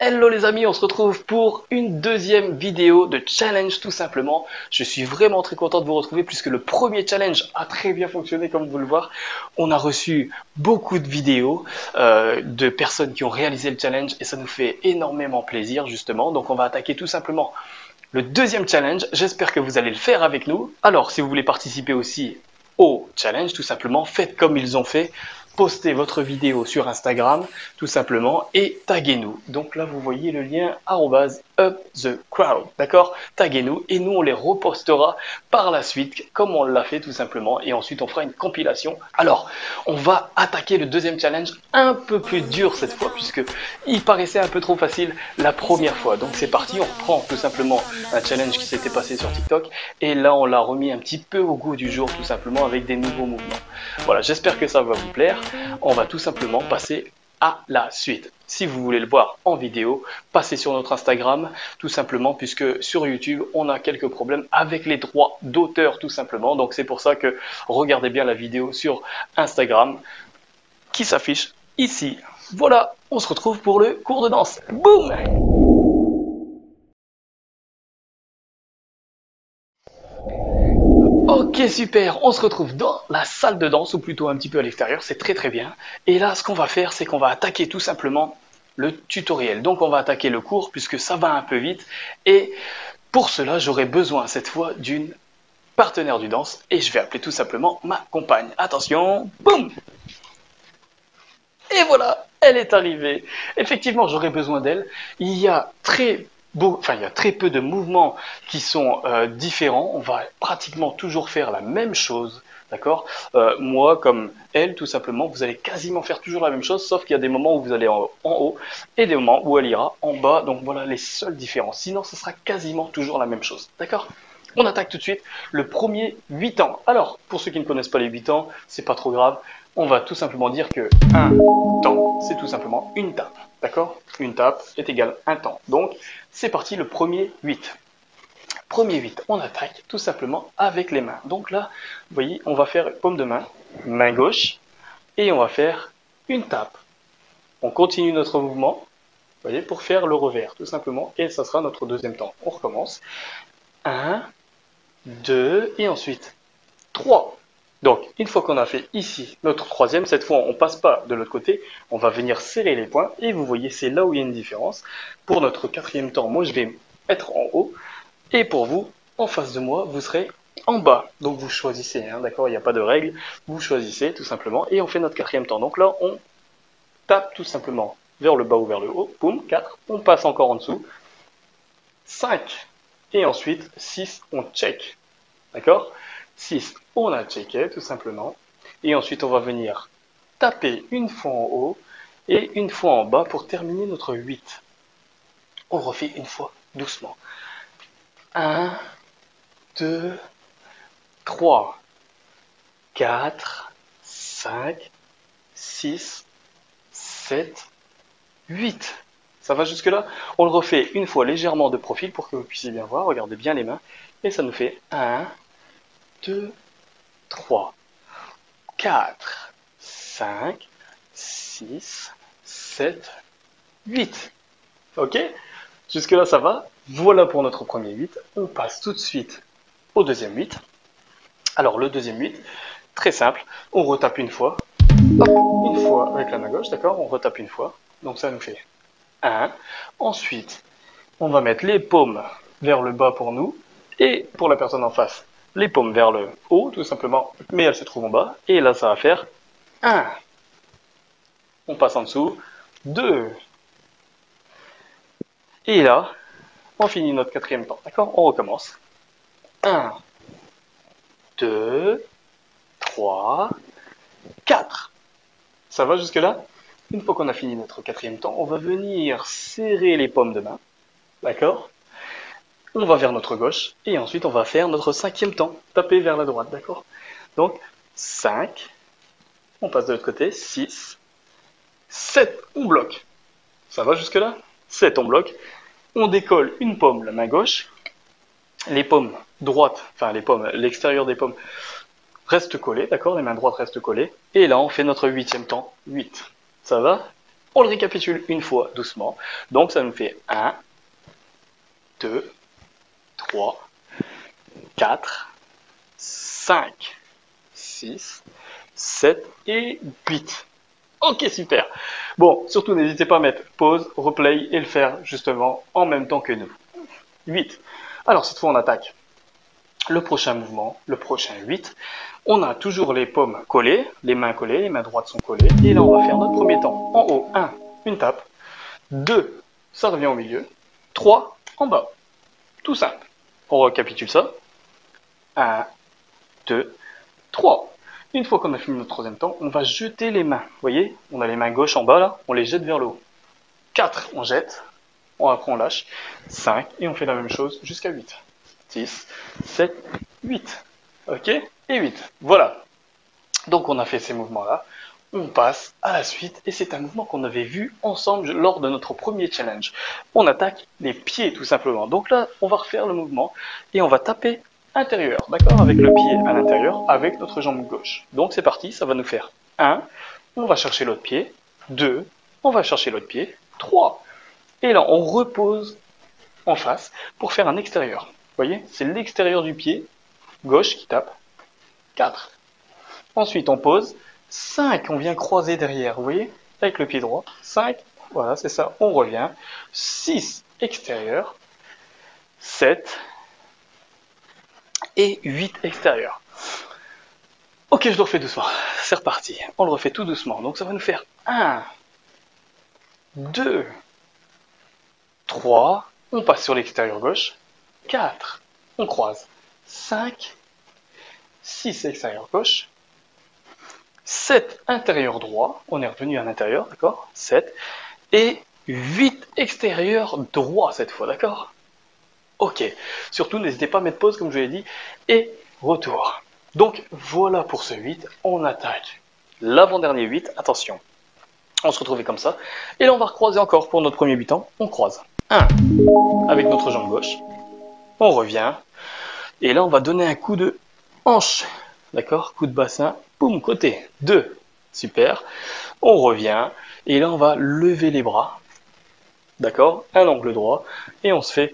Hello les amis, on se retrouve pour une deuxième vidéo de challenge tout simplement. Je suis vraiment très content de vous retrouver puisque le premier challenge a très bien fonctionné comme vous le voyez. On a reçu beaucoup de vidéos de personnes qui ont réalisé le challenge et ça nous fait énormément plaisir justement. Donc on va attaquer tout simplement le deuxième challenge. J'espère que vous allez le faire avec nous. Alors si vous voulez participer aussi au challenge, tout simplement, faites comme ils ont fait. Postez votre vidéo sur Instagram, tout simplement, et taguez-nous. Donc là, vous voyez le lien @upthecrowd, d'accord? Taguez-nous et nous, on les repostera par la suite, comme on l'a fait tout simplement, et ensuite on fera une compilation. Alors, on va attaquer le deuxième challenge un peu plus dur cette fois, puisque il paraissait un peu trop facile la première fois. Donc c'est parti, on reprend tout simplement un challenge qui s'était passé sur TikTok, et là on l'a remis un petit peu au goût du jour, tout simplement, avec des nouveaux mouvements. Voilà, j'espère que ça va vous plaire. On va tout simplement passer à la suite. Si vous voulez le voir en vidéo, passez sur notre Instagram, tout simplement, puisque sur YouTube, on a quelques problèmes avec les droits d'auteur, tout simplement. Donc c'est pour ça que regardez bien la vidéo sur Instagram qui s'affiche ici. Voilà, on se retrouve pour le cours de danse. Boum! Ok, super, on se retrouve dans la salle de danse, ou plutôt un petit peu à l'extérieur, c'est très très bien. Et là, ce qu'on va faire, c'est qu'on va attaquer tout simplement le tutoriel. Donc on va attaquer le cours, puisque ça va un peu vite. Et pour cela, j'aurai besoin cette fois d'une partenaire du danse, et je vais appeler tout simplement ma compagne. Attention, boum! Et voilà, elle est arrivée. Effectivement, j'aurais besoin d'elle. Il y a il y a très peu de mouvements qui sont différents. On va pratiquement toujours faire la même chose, d'accord? Moi, comme elle, tout simplement, vous allez quasiment faire toujours la même chose, sauf qu'il y a des moments où vous allez en haut et des moments où elle ira en bas. Donc voilà les seules différences. Sinon, ce sera quasiment toujours la même chose, d'accord? On attaque tout de suite le premier 8 ans. Alors, pour ceux qui ne connaissent pas les 8 ans, c'est pas trop grave. On va tout simplement dire que un temps, c'est tout simplement une tape. D'accord? Une tape est égale un temps. Donc, c'est parti, le premier 8. Premier 8, on attaque tout simplement avec les mains. Donc là, vous voyez, on va faire paume de main, main gauche, et on va faire une tape. On continue notre mouvement, vous voyez, pour faire le revers, tout simplement, et ça sera notre deuxième temps. On recommence. Un, 2, et ensuite 3. Donc, une fois qu'on a fait ici notre troisième, cette fois on ne passe pas de l'autre côté, on va venir serrer les poings, et vous voyez, c'est là où il y a une différence. Pour notre quatrième temps, moi je vais être en haut, et pour vous, en face de moi, vous serez en bas. Donc vous choisissez, hein, d'accord, il n'y a pas de règle, vous choisissez tout simplement, et on fait notre quatrième temps. Donc là, on tape tout simplement vers le bas ou vers le haut, boum, 4, on passe encore en dessous, 5, et ensuite 6, on check. D'accord? 6, on a checké tout simplement. Et ensuite, on va venir taper une fois en haut et une fois en bas pour terminer notre 8. On refait une fois doucement. 1, 2, 3, 4, 5, 6, 7, 8. Ça va jusque-là? On le refait une fois légèrement de profil pour que vous puissiez bien voir. Regardez bien les mains. Et ça nous fait 1, 2, 3, 4, 5, 6, 7, 8. Ok? Jusque-là, ça va. Voilà pour notre premier 8. On passe tout de suite au deuxième 8. Alors, le deuxième 8, très simple. On retape une fois. Hop, une fois avec la main gauche, d'accord? On retape une fois. Donc, ça nous fait 1. Ensuite, on va mettre les paumes vers le bas pour nous. Et pour la personne en face, les paumes vers le haut, tout simplement. Mais elle se trouve en bas. Et là, ça va faire 1. On passe en dessous. 2. Et là, on finit notre quatrième temps. D'accord? On recommence. 1, 2, 3, 4. Ça va jusque-là? Une fois qu'on a fini notre quatrième temps, on va venir serrer les paumes de main. D'accord? On va vers notre gauche. Et ensuite, on va faire notre cinquième temps. Taper vers la droite. D'accord? Donc, 5. On passe de l'autre côté. 6. 7. On bloque. Ça va jusque-là? 7. On bloque. On décolle une paume, la main gauche. Les paumes droites, enfin les paumes, l'extérieur des paumes reste collé, d'accord? Les mains droites restent collées. Et là, on fait notre huitième temps, 8. Ça va? On le récapitule une fois doucement. Donc ça nous fait 1, 2, 3, 4, 5, 6, 7 et 8. Ok, super. Bon, surtout n'hésitez pas à mettre pause, replay et le faire justement en même temps que nous. 8. Alors cette fois on attaque le prochain mouvement, le prochain 8. On a toujours les paumes collées, les mains droites sont collées. Et là on va faire notre premier temps. En haut, 1, une tape. 2, ça revient au milieu. 3, en bas. Tout simple. On récapitule ça. 1, 2, 3. Une fois qu'on a fini notre troisième temps, on va jeter les mains. Vous voyez, on a les mains gauche en bas là, on les jette vers le haut. 4, on jette. Après on lâche. 5, et on fait la même chose jusqu'à 8. 6, 7, 8. Ok? Et 8. Voilà. Donc on a fait ces mouvements-là. On passe à la suite et c'est un mouvement qu'on avait vu ensemble lors de notre premier challenge. On attaque les pieds tout simplement. Donc là, on va refaire le mouvement et on va taper intérieur, d'accord? Avec le pied à l'intérieur, avec notre jambe gauche. Donc c'est parti, ça va nous faire 1, on va chercher l'autre pied, 2, on va chercher l'autre pied, 3. Et là, on repose en face pour faire un extérieur. Vous voyez, c'est l'extérieur du pied gauche qui tape. 4. Ensuite, on pose. 5, on vient croiser derrière, vous voyez, avec le pied droit. 5, voilà, c'est ça, on revient. 6, extérieur. 7 et 8, extérieur. Ok, je le refais doucement. C'est reparti. On le refait tout doucement. Donc ça va nous faire 1, 2, 3. On passe sur l'extérieur gauche. 4, on croise. 5, 6, extérieur gauche. 7, intérieur droit. On est revenu à l'intérieur, d'accord? 7. Et 8, extérieur droit cette fois, d'accord? Ok. Surtout, n'hésitez pas à mettre pause, comme je l'ai dit. Et retour. Donc, voilà pour ce 8. On attaque l'avant-dernier 8. Attention. On se retrouvait comme ça. Et là, on va recroiser encore pour notre premier 8 ans. On croise. 1. Avec notre jambe gauche. On revient. Et là, on va donner un coup de hanche. D'accord? Coup de bassin. Boum, côté. 2. Super. On revient. Et là, on va lever les bras. D'accord? Un angle droit. Et on se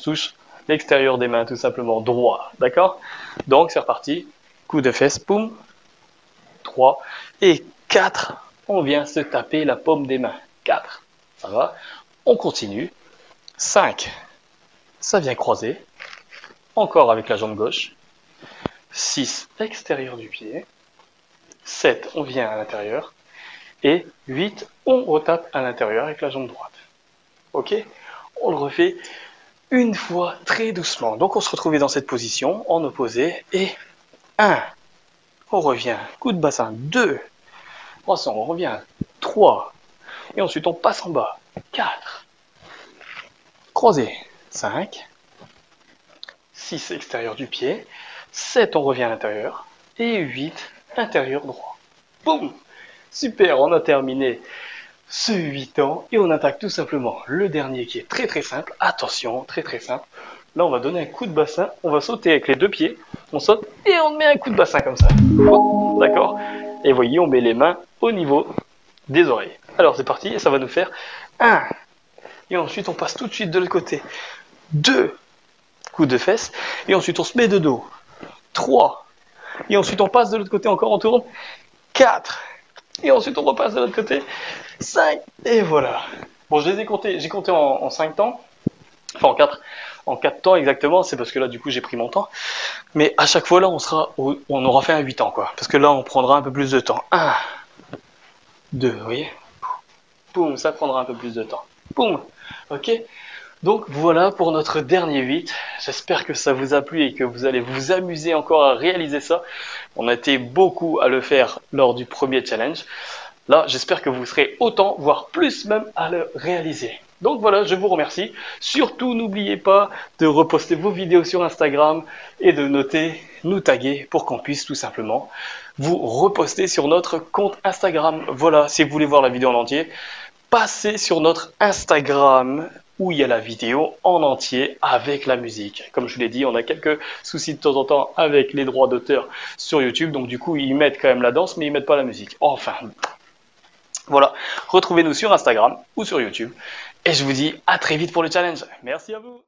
touche l'extérieur des mains, tout simplement droit. D'accord? Donc, c'est reparti. Coup de fesse. Boum. 3. Et 4. On vient se taper la paume des mains. 4. Ça va? On continue. 5. Ça vient croiser. Encore avec la jambe gauche. 6, extérieur du pied. 7, on vient à l'intérieur. Et 8, on retape à l'intérieur avec la jambe droite. Ok? On le refait une fois très doucement. Donc on se retrouvait dans cette position, en opposé. Et 1, on revient. Coup de bassin. 2, on revient. 3. Et ensuite on passe en bas. 4. Croisé. 5. 6, extérieur du pied. 7, on revient à l'intérieur. Et 8, intérieur droit. Boum! Super, on a terminé ce 8 ans. Et on attaque tout simplement le dernier qui est très très simple. Attention, très très simple. Là, on va donner un coup de bassin. On va sauter avec les deux pieds. On saute et on met un coup de bassin comme ça. D'accord? Et voyez, on met les mains au niveau des oreilles. Alors, c'est parti. Et ça va nous faire 1. Et ensuite, on passe tout de suite de l'autre côté. 2. Coup de fesse. Et ensuite, on se met de dos. 3. Et ensuite, on passe de l'autre côté encore, on tourne. 4. Et ensuite, on repasse de l'autre côté. 5. Et voilà. Bon, je les ai comptés. J'ai compté en 5 temps. Enfin, en 4. En 4 temps exactement. C'est parce que là, du coup, j'ai pris mon temps. Mais à chaque fois, là, on aura fait un 8 ans, quoi. Parce que là, on prendra un peu plus de temps. 1. 2. Vous voyez? Boum, ça prendra un peu plus de temps. Boum. Ok? Donc voilà pour notre dernier 8. J'espère que ça vous a plu et que vous allez vous amuser encore à réaliser ça. On a été beaucoup à le faire lors du premier challenge. Là, j'espère que vous serez autant, voire plus même, à le réaliser. Donc voilà, je vous remercie. Surtout, n'oubliez pas de reposter vos vidéos sur Instagram et de noter, nous taguer pour qu'on puisse tout simplement vous reposter sur notre compte Instagram. Voilà, si vous voulez voir la vidéo en entier, passez sur notre Instagram où il y a la vidéo en entier avec la musique. Comme je vous l'ai dit, on a quelques soucis de temps en temps avec les droits d'auteur sur YouTube, donc du coup ils mettent quand même la danse mais ils mettent pas la musique. Enfin, Voilà, retrouvez-nous sur Instagram ou sur YouTube. Et je vous dis à très vite pour le challenge. Merci à vous.